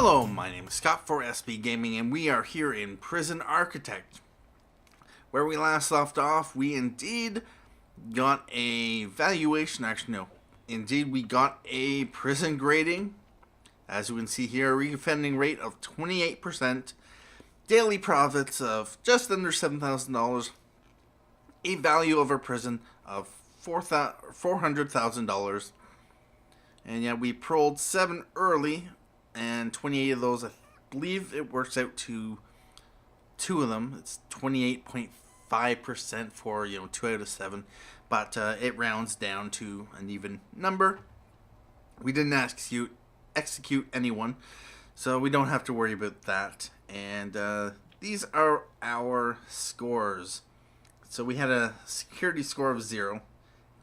Hello, my name is Scott for SB Gaming, and we are here in Prison Architect. Where we last left off, we indeed got a valuation, actually no, indeed we got a prison grading. As you can see here, a reoffending rate of 28%, daily profits of just under $7,000, a value of our prison of $400,000, and yeah, we paroled 7 early, and 28 of those, I believe it works out to 2 of them. It's 28.5% for, 2 out of 7, but it rounds down to an even number. We didn't execute anyone, so we don't have to worry about that. And these are our scores. So we had a security score of 0,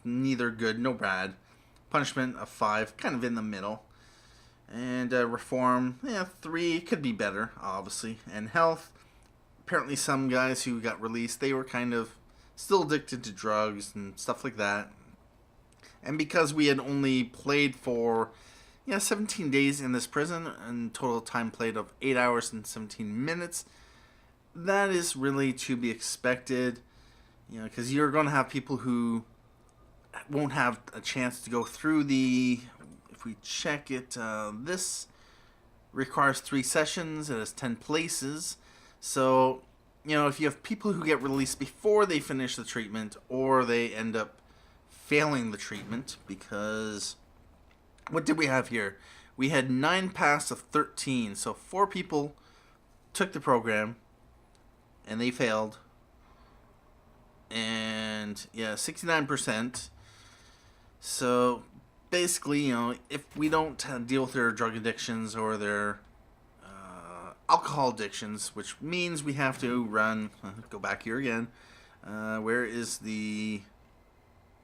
neither good nor bad. Punishment of 5, kind of in the middle. And reform, 3, could be better, obviously. And health, apparently some guys who got released, they were kind of still addicted to drugs and stuff like that. And because we had only played for 17 days in this prison, and total time played of 8 hours and 17 minutes, that is really to be expected, because you're going to have people who won't have a chance to go through the... If we check it, this requires 3 sessions. It has 10 places. So, if you have people who get released before they finish the treatment, or they end up failing the treatment, because what did we have here? We had 9 pass of 13. So 4 people took the program and they failed. And 69%. So basically, if we don't deal with their drug addictions or their alcohol addictions, which means we have to run, go back here again, where is the,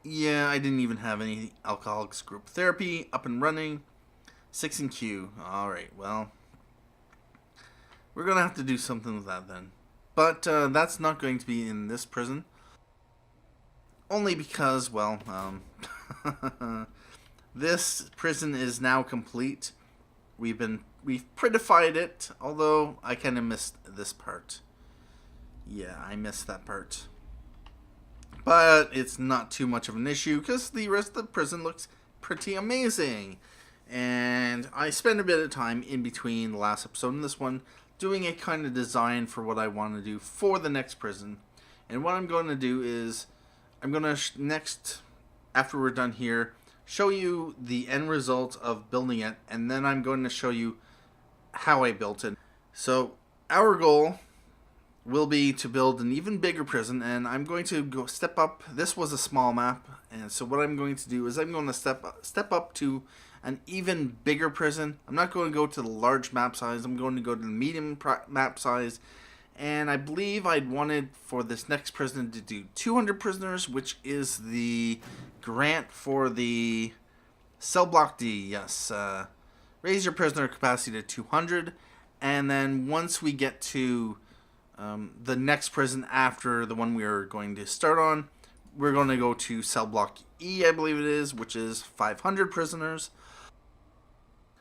I didn't even have any alcoholics group therapy up and running, 6 in queue. Alright, well, we're going to have to do something with that then. But that's not going to be in this prison, only because, well, this prison is now complete. We've prettified it, although I kind of missed this part. Yeah, I missed that part. But it's not too much of an issue, because the rest of the prison looks pretty amazing. And I spent a bit of time in between the last episode and this one, doing a kind of design for what I want to do for the next prison. And what I'm going to do is, I'm going to next, after we're done here, show you the end result of building it, and then I'm going to show you how I built it. So our goal will be to build an even bigger prison, and I'm going to go step up. This was a small map, and so what I'm going to do is I'm going to step up to an even bigger prison. I'm not going to go to the large map size. I'm going to go to the medium map size. And I believe I'd wanted for this next prison to do 200 prisoners, which is the grant for the cell block D. Yes, raise your prisoner capacity to 200, and then once we get to the next prison after the one we are going to start on, we're going to go to cell block E, I believe it is, which is 500 prisoners.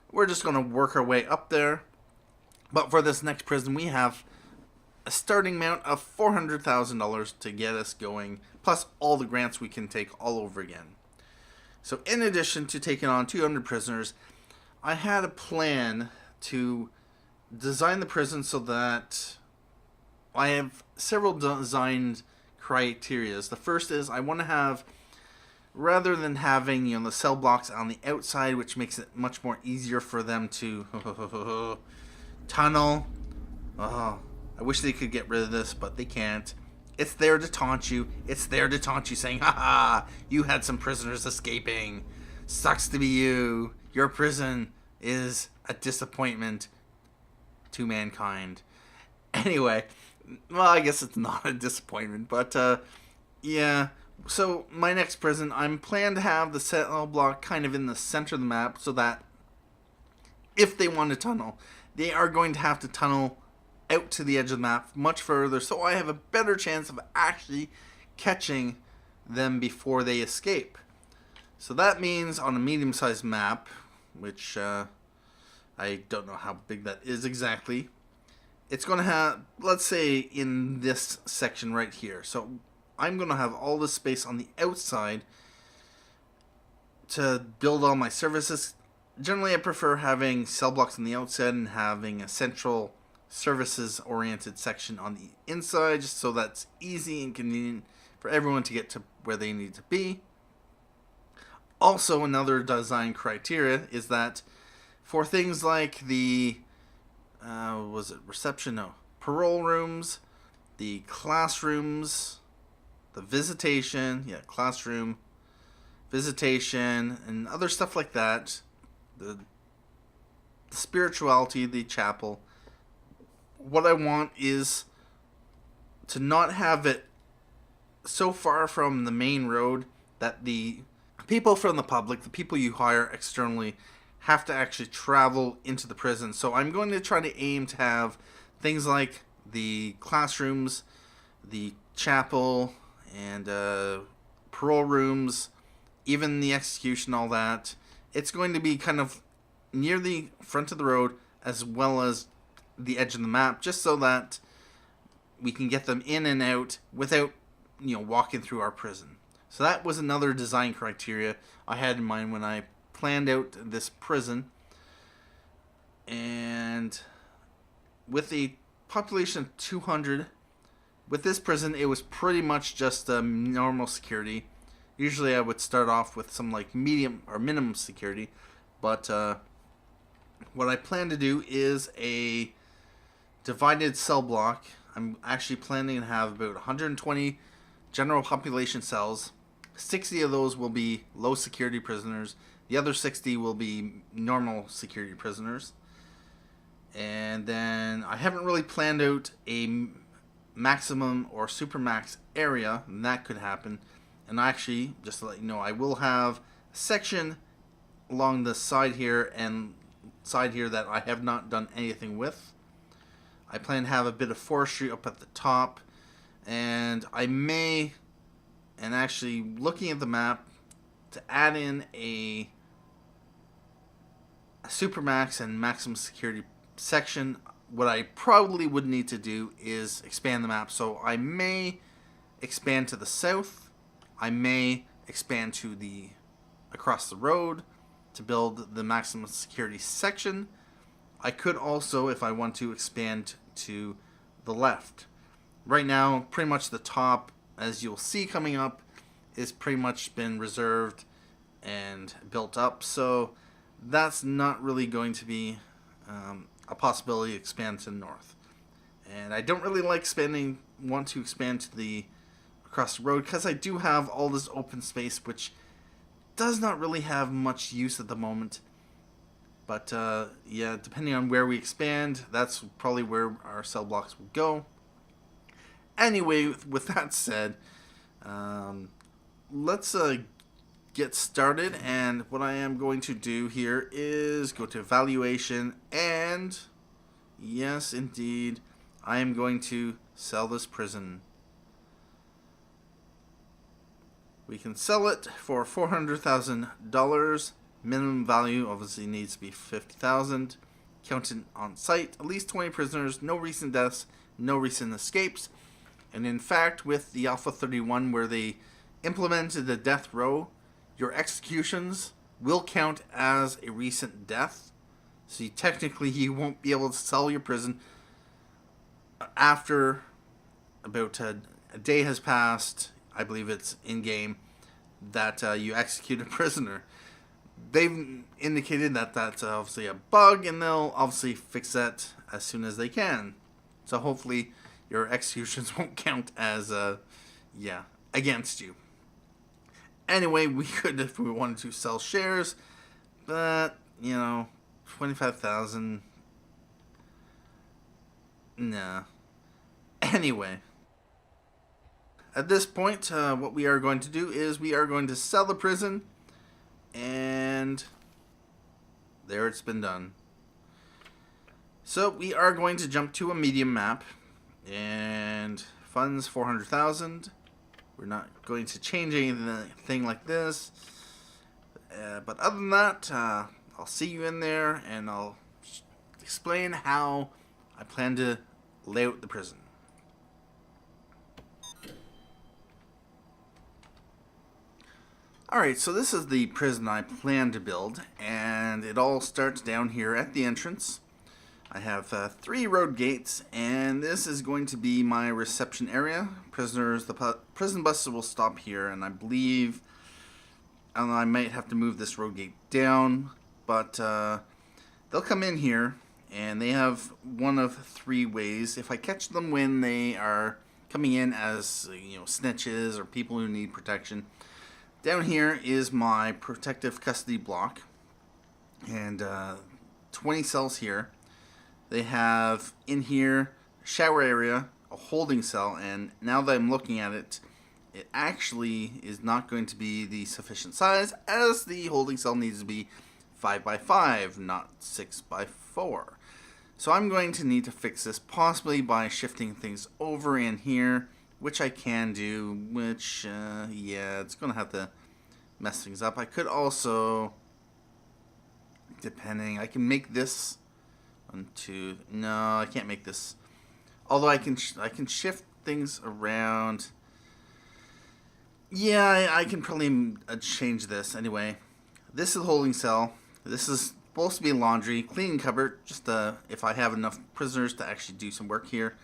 We're just going to work our way up there. But for this next prison, we have a starting amount of $400,000 to get us going, plus all the grants we can take all over again. So in addition to taking on 200 prisoners, I had a plan to design the prison so that I have several designed criteria. The first is I want to have, rather than having the cell blocks on the outside, which makes it much more easier for them to tunnel. I wish they could get rid of this, but they can't. It's there to taunt you. It's there to taunt you, saying, haha, you had some prisoners escaping. Sucks to be you. Your prison is a disappointment to mankind. Anyway, well, I guess it's not a disappointment, but, yeah. So, my next prison, I'm planning to have the cell block kind of in the center of the map, so that if they want to tunnel, they are going to have to tunnel out to the edge of the map much further, so I have a better chance of actually catching them before they escape. So that means on a medium-sized map, which I don't know how big that is exactly. It's going to have, let's say, in this section right here. So I'm going to have all this space on the outside to build all my services. Generally, I prefer having cell blocks on the outside and having a central services-oriented section on the inside, just so that's easy and convenient for everyone to get to where they need to be. Also, another design criteria is that for things like the was it reception? No. Parole rooms, the classrooms, the visitation, classroom, visitation, and other stuff like that. The spirituality, the chapel. What I want is to not have it so far from the main road that the people from the public, the people you hire externally, have to actually travel into the prison. So I'm going to try to aim to have things like the classrooms, the chapel, and parole rooms, even the execution, all that. It's going to be kind of near the front of the road as well as the edge of the map, just so that we can get them in and out without, walking through our prison. So that was another design criteria I had in mind when I planned out this prison. And with a population of 200, with this prison, it was pretty much just normal security. Usually I would start off with some like medium or minimum security, but what I plan to do is a divided cell block. I'm actually planning to have about 120 general population cells. 60 of those will be low security prisoners. The other 60 will be normal security prisoners. And then I haven't really planned out a maximum or supermax area, and that could happen. And actually, just to let you know, I will have a section along the side here and side here that I have not done anything with. I plan to have a bit of forestry up at the top, and I may, and actually looking at the map, to add in a supermax and maximum security section. What I probably would need to do is expand the map. So I may expand to the south. I may expand to the across the road to build the maximum security section. I could also, if I want to, expand to the left. Right now, pretty much the top, as you'll see coming up, is pretty much been reserved and built up. So that's not really going to be a possibility to expand to the north. And I don't really want to expand to the across the road, because I do have all this open space which does not really have much use at the moment. But depending on where we expand, that's probably where our cell blocks will go. Anyway, with that said, let's get started. And what I am going to do here is go to evaluation, and yes, indeed, I am going to sell this prison. We can sell it for $400,000. Minimum value obviously needs to be $50,000. Counted on site, at least 20 prisoners, no recent deaths, no recent escapes. And in fact, with the Alpha 31, where they implemented the death row, your executions will count as a recent death. So technically, you won't be able to sell your prison after about a day has passed. I believe it's in-game that you execute a prisoner. They've indicated that that's obviously a bug, and they'll obviously fix that as soon as they can. So hopefully your executions won't count as, against you. Anyway, we could, if we wanted to, sell shares, but, 25,000, nah. Anyway, at this point, what we are going to do is we are going to sell the prison, and there it's been done. So we are going to jump to a medium map, and funds 400,000. We're not going to change anything like this, but other than that, I'll see you in there, and I'll explain how I plan to lay out the prison. Alright, so this is the prison I plan to build, and it all starts down here at the entrance. I have 3 road gates, and this is going to be my reception area. The prison buses will stop here, and I believe I might have to move this road gate down, but they'll come in here, and they have one of 3 ways. If I catch them when they are coming in as, snitches or people who need protection. Down here is my protective custody block, and 20 cells here. They have in here a shower area, a holding cell, and now that I'm looking at it, it actually is not going to be the sufficient size, as the holding cell needs to be 5 by 5, not 6 by 4. So I'm going to need to fix this, possibly by shifting things over in here, which I can do, which, yeah, it's going to have to mess things up. I could also, depending, I can make this 1, 2, no, I can't make this. Although I can shift things around. Yeah, I can probably change this. Anyway, this is the holding cell. This is supposed to be laundry, cleaning cupboard, just if I have enough prisoners to actually do some work here,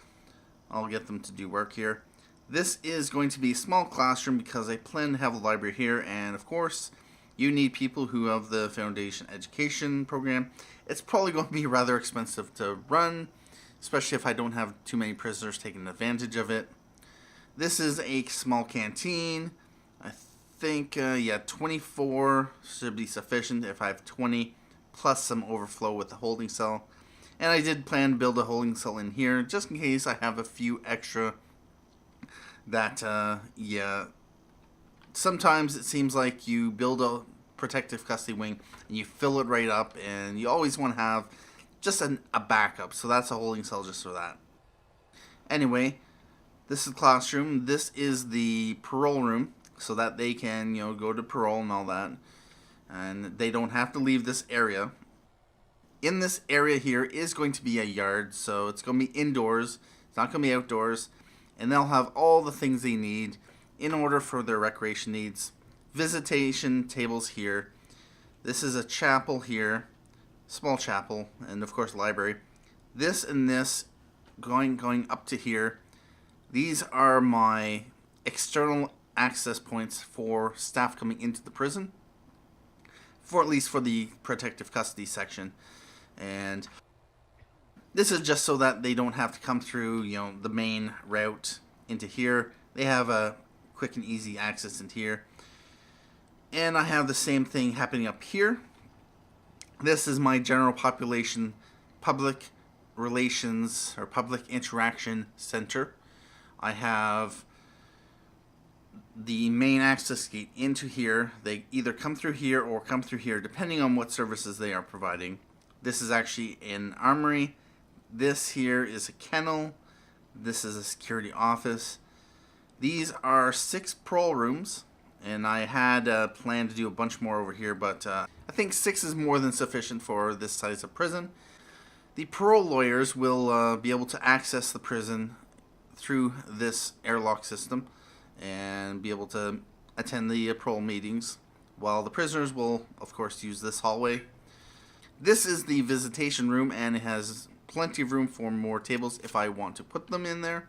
I'll get them to do work here. This is going to be a small classroom because I plan to have a library here, and of course, you need people who have the foundation education program. It's probably going to be rather expensive to run, especially if I don't have too many prisoners taking advantage of it. This is a small canteen. I think, yeah, 24 should be sufficient if I have 20, plus some overflow with the holding cell. And I did plan to build a holding cell in here, just in case I have a few extra that, yeah, sometimes it seems like you build a protective custody wing and you fill it right up, and you always want to have just a backup. So that's a holding cell just for that. Anyway, this is the classroom. This is the parole room, so that they can, go to parole and all that, and they don't have to leave this area. In this area here is going to be a yard, so it's going to be indoors. It's not going to be outdoors. And they'll have all the things they need in order for their recreation needs. Visitation tables here. This is a chapel here, small chapel, and of course library. This and this going up to here. These are my external access points for staff coming into the prison, for at least for the protective custody section. And this is just so that they don't have to come through, the main route into here. They have a quick and easy access into here. And I have the same thing happening up here. This is my general population public relations or public interaction center. I have the main access gate into here. They either come through here or come through here, depending on what services they are providing. This is actually an armory. This here is a kennel. This is a security office. These are 6 parole rooms, and I had planned to do a bunch more over here, but I think 6 is more than sufficient for this size of prison. The parole lawyers will be able to access the prison through this airlock system and be able to attend the parole meetings, while the prisoners will, of course, use this hallway. This is the visitation room, and it has plenty of room for more tables if I want to put them in there.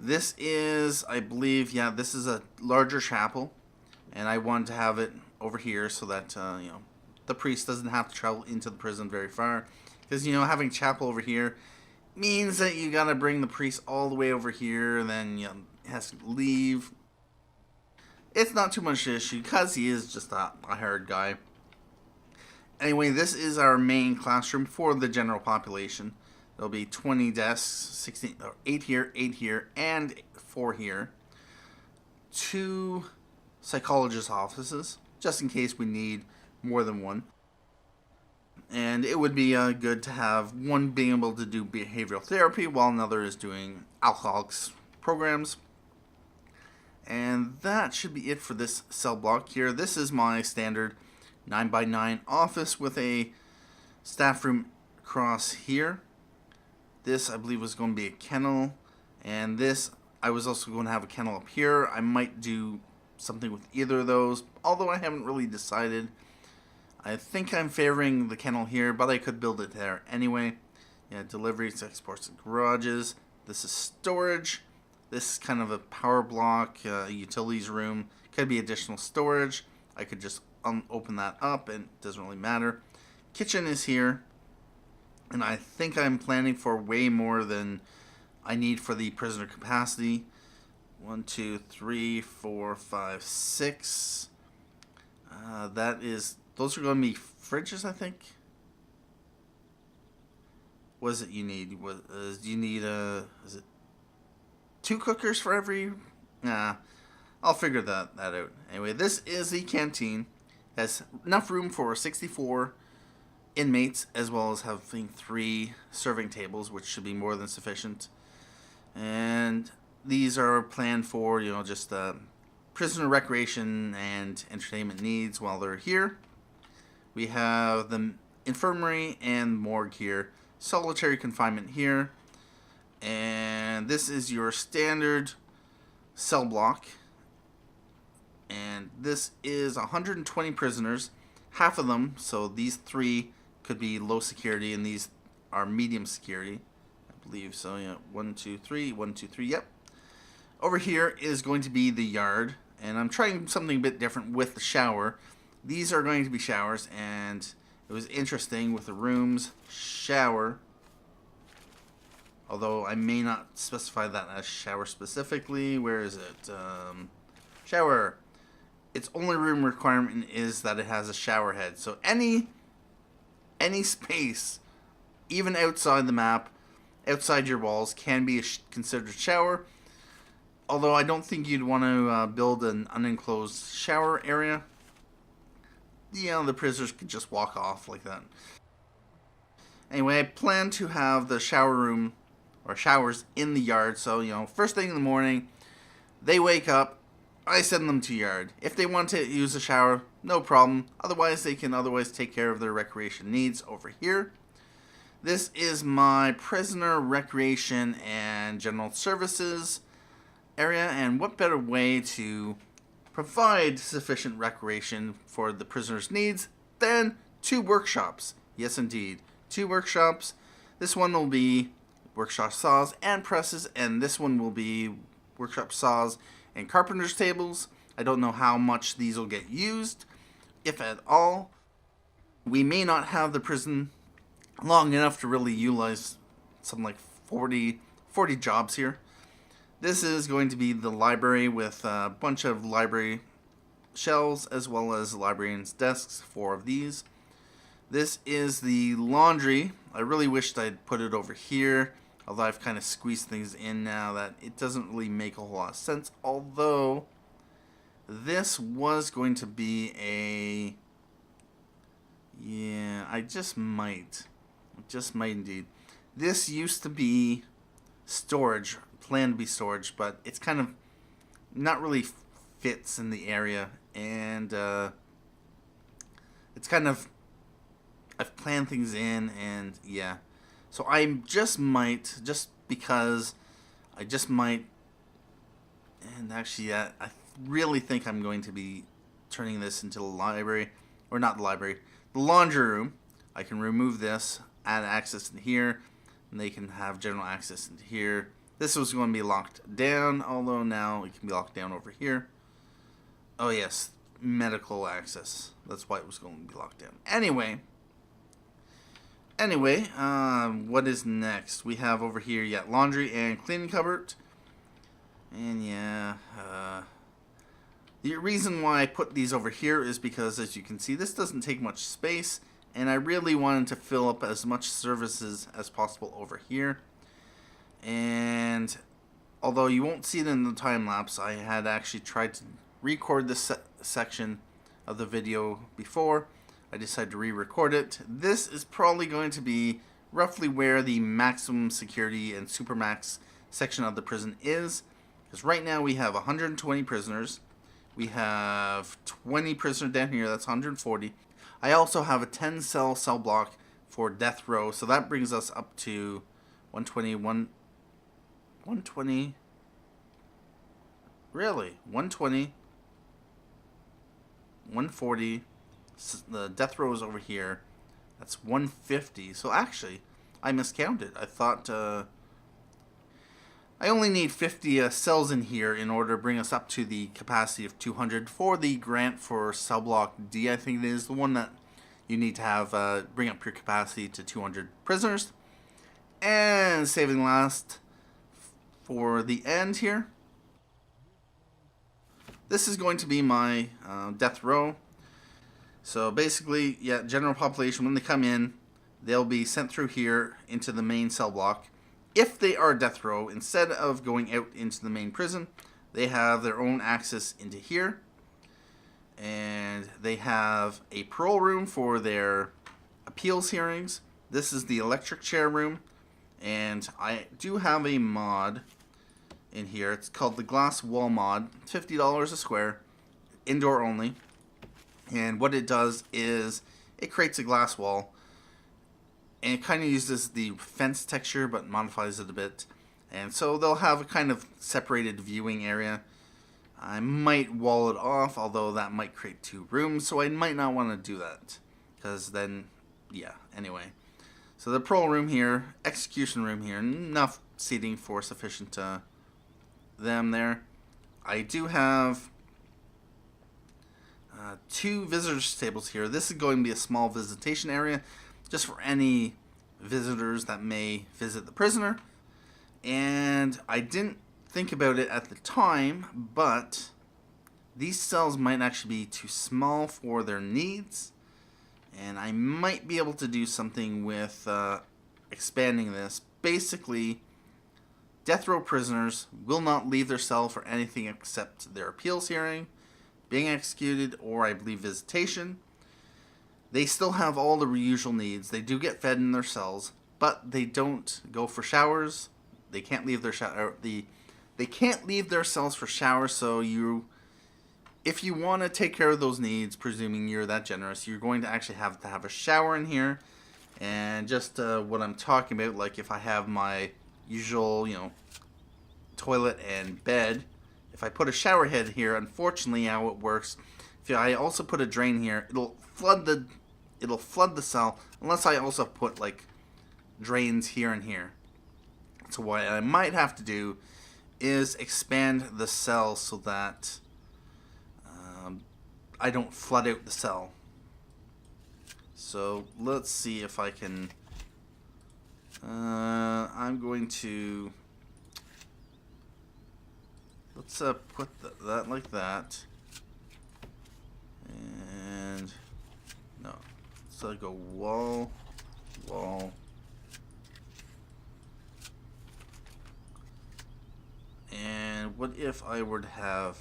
This is, I believe, yeah, this is a larger chapel, and I wanted to have it over here so that, the priest doesn't have to travel into the prison very far. Because, having chapel over here means that you gotta bring the priest all the way over here, and then, he has to leave. It's not too much issue, because he is just a hard guy. Anyway, this is our main classroom for the general population. There'll be 20 desks, 8 here, and 4 here. 2 psychologist offices, just in case we need more than one. And it would be good to have one being able to do behavioral therapy while another is doing alcoholics programs. And that should be it for this cell block here. This is my standard 9x9 office with a staff room across here. This, I believe, was going to be a kennel. And this, I was also going to have a kennel up here. I might do something with either of those, although I haven't really decided. I think I'm favoring the kennel here, but I could build it there anyway. Yeah, deliveries, exports, and garages. This is storage. This is kind of a power block, utilities room. Could be additional storage. I could just open that up, and it doesn't really matter. Kitchen is here, and I think I'm planning for way more than I need for the prisoner capacity. 1, 2, 3, 4, 5, 6. Those are going to be fridges, I think. What is it you need? You need is it 2 cookers for every? Nah, I'll figure that out. Anyway, this is the canteen. Has enough room for 64 inmates, as well as having 3 serving tables, which should be more than sufficient. And these are planned for, just prisoner recreation and entertainment needs while they're here. We have the infirmary and morgue here. Solitary confinement here. And this is your standard cell block. And this is 120 prisoners. Half of them, so these 3 could be low security, and these are medium security. I believe so, yeah. 1, 2, 3, 1, 2, 3, yep. Over here is going to be the yard, and I'm trying something a bit different with the shower. These are going to be showers, and it was interesting with the rooms, shower, although I may not specify that as shower specifically. Where is it? Shower. Its only room requirement is that it has a shower head. So any space, even outside the map, outside your walls, can be considered a shower. Although I don't think you'd want to build an unenclosed shower area. The prisoners could just walk off like that. Anyway, I plan to have the shower room or showers in the yard. So, first thing in the morning, they wake up, I send them to yard. If they want to use a shower, no problem. Otherwise, they can take care of their recreation needs over here. This is my prisoner recreation and general services area, and what better way to provide sufficient recreation for the prisoners' needs than 2 workshops. Yes, indeed. 2 workshops. This one will be workshop saws and presses, and this one will be workshop saws and carpenter's tables. I don't know how much these will get used, if at all. We may not have the prison long enough to really utilize something like 40 jobs here. This is going to be the library with a bunch of library shelves as well as librarians' desks, 4 of these. This is the laundry. I really wished I'd put it over here, although I've kind of squeezed things in now that it doesn't really make a whole lot of sense. Although this was going to be I just might indeed. This used to be storage, planned to be storage, but it's kind of not really fits in the area, and it's kind of, I've planned things in, and yeah. So I just might, and actually I really think I'm going to be turning this into a library, or not the library, the laundry room. I can remove this, add access in here, and they can have general access into here. This was going to be locked down, although now it can be locked down over here. Oh yes, medical access. That's why it was going to be locked down. Anyway, what is next? We have over here, laundry and cleaning cupboard. And the reason why I put these over here is because, as you can see, this doesn't take much space, and I really wanted to fill up as much services as possible over here. And although you won't see it in the time lapse, I had actually tried to record this section of the video before. I decided to re-record it. This is probably going to be roughly where the Maximum Security and SuperMax section of the prison is, because right now we have 120 prisoners. We have 20 prisoners down here, that's 140. I also have a 10 cell block for death row. So that brings us up to 120, 120. Really? 120, 140. The death row is over here. That's 150. So actually, I miscounted. I thought I only need 50 cells in here in order to bring us up to the capacity of 200 for the grant for cell block D. I think it is the one that you need to have bring up your capacity to 200 prisoners. And saving last for the end here. This is going to be my death row. So basically, yeah, general population, when they come in, they'll be sent through here into the main cell block. If they are death row, instead of going out into the main prison, they have their own access into here. And they have a parole room for their appeals hearings. This is the electric chair room. And I do have a mod in here. It's called the glass wall mod. $50 a square. Indoor only. And what it does is it creates a glass wall. And it kind of uses the fence texture but modifies it a bit. And so they'll have a kind of separated viewing area. I might wall it off, although that might create 2 rooms. So I might not want to do that. Because then, yeah, anyway. So the parole room here, execution room here, enough seating for sufficient them there. I do have 2 visitors tables here. This is going to be a small visitation area, just for any visitors that may visit the prisoner. And I didn't think about it at the time, but these cells might actually be too small for their needs. And I might be able to do something with expanding this. Basically, death row prisoners will not leave their cell for anything except their appeals hearing, being executed, or I believe visitation. They still have all the usual needs. They do get fed in their cells, but they don't go for showers. They can't leave their they can't leave their cells for showers. So if you want to take care of those needs, presuming you're that generous, you're going to actually have to have a shower in here. And just what I'm talking about, like if I have my usual, toilet and bed, if I put a shower head here, unfortunately how it works, if I also put a drain here, it'll flood the cell, unless I also put like drains here and here. So what I might have to do is expand the cell so that I don't flood out the cell. So let's see if I can. I'm going to. Let's put that like that. And no, so I go wall, wall. And what if I were to have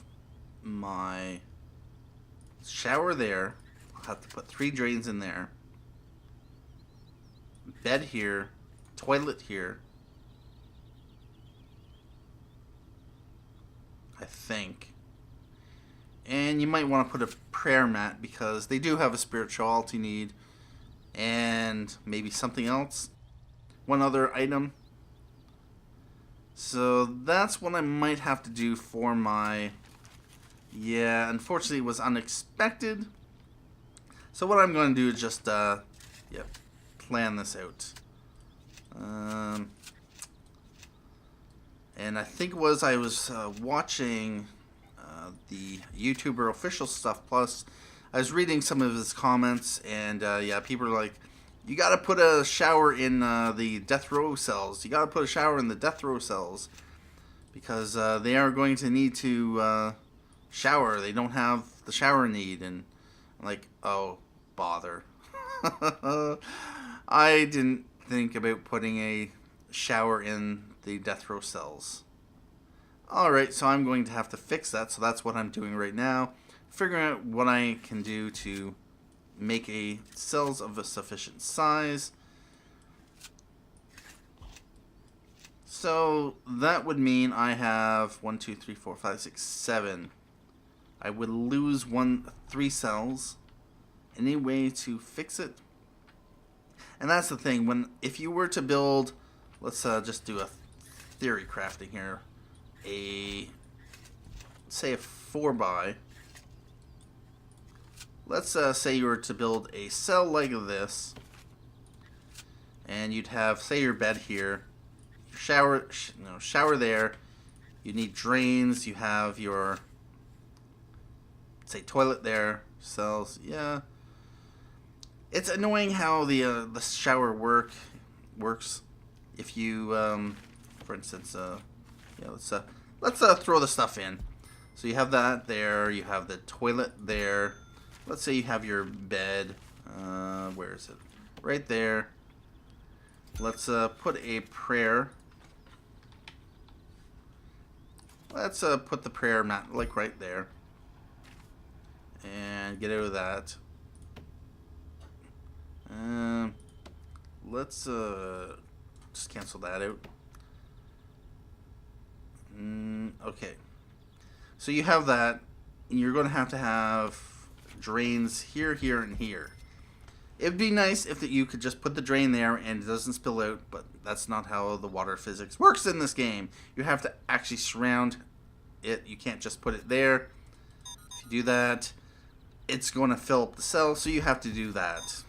my shower there? I'll have to put 3 drains in there. Bed here, toilet here. I think. And you might want to put a prayer mat because they do have a spirituality need. And maybe something else. One other item. So that's what I might have to do for my. Yeah, unfortunately it was unexpected. So what I'm going to do is just plan this out. And I think it was I was watching the YouTuber Official Stuff Plus. I was reading some of his comments, and people are like, you got to put a shower in the death row cells. You got to put a shower in the death row cells because they are going to need to shower. They don't have the shower need, and I'm like, oh, bother. I didn't think about putting a shower in the death row cells. Alright, so I'm going to have to fix that, so that's what I'm doing right now. Figuring out what I can do to make a cells of a sufficient size. So that would mean I have 1, 2, 3, 4, 5, 6, 7. I would lose 3 cells. Any way to fix it? And that's the thing. If you were to build, let's just do a theory crafting here. Say a 4x. Let's say you were to build a cell like this, and you'd have, say, your bed here, your shower there. You need drains. You have your, say, toilet there, cells. Yeah, it's annoying how the shower works. If you, for instance, yeah, let's throw the stuff in. So you have that there. You have the toilet there. Let's say you have your bed. Where is it? Right there. Let's put a prayer. Let's put the prayer mat like right there. And get out of that. Let's just cancel that out. Okay. So you have that. And you're going to have drains here, here, and here. It'd be nice if you could just put the drain there and it doesn't spill out, but that's not how the water physics works in this game. You have to actually surround it. You can't just put it there. If you do that, it's going to fill up the cell, so you have to do that.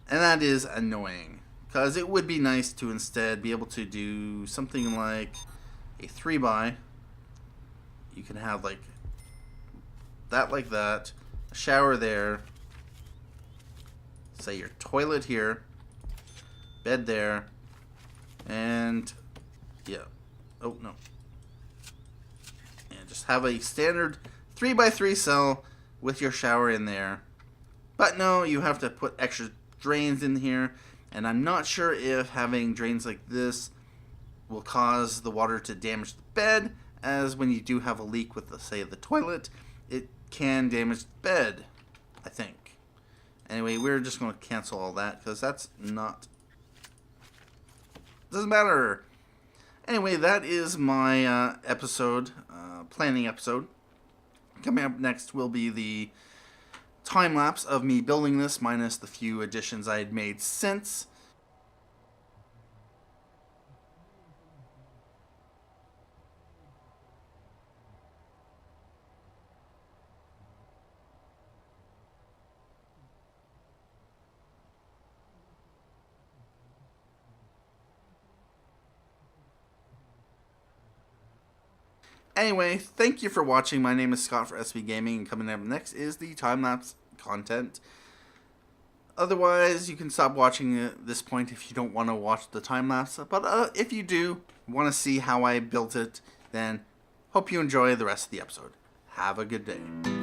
And that is annoying, because it would be nice to instead be able to do something like a 3x. You can have like that, a shower there, say your toilet here, bed there, and yeah, oh no, and just have a standard 3x3 cell with your shower in there. But no, you have to put extra drains in here, and I'm not sure if having drains like this will cause the water to damage the bed, as when you do have a leak with, say, the toilet, it can damage the bed, I think. Anyway, we're just going to cancel all that, because that's not... doesn't matter. Anyway, that is my planning episode. Coming up next will be the time-lapse of me building this, minus the few additions I had made since. Anyway, thank you for watching. My name is Scott for SB Gaming, and coming up next is the time-lapse content. Otherwise, you can stop watching at this point if you don't want to watch the time-lapse. But if you do want to see how I built it, then hope you enjoy the rest of the episode. Have a good day.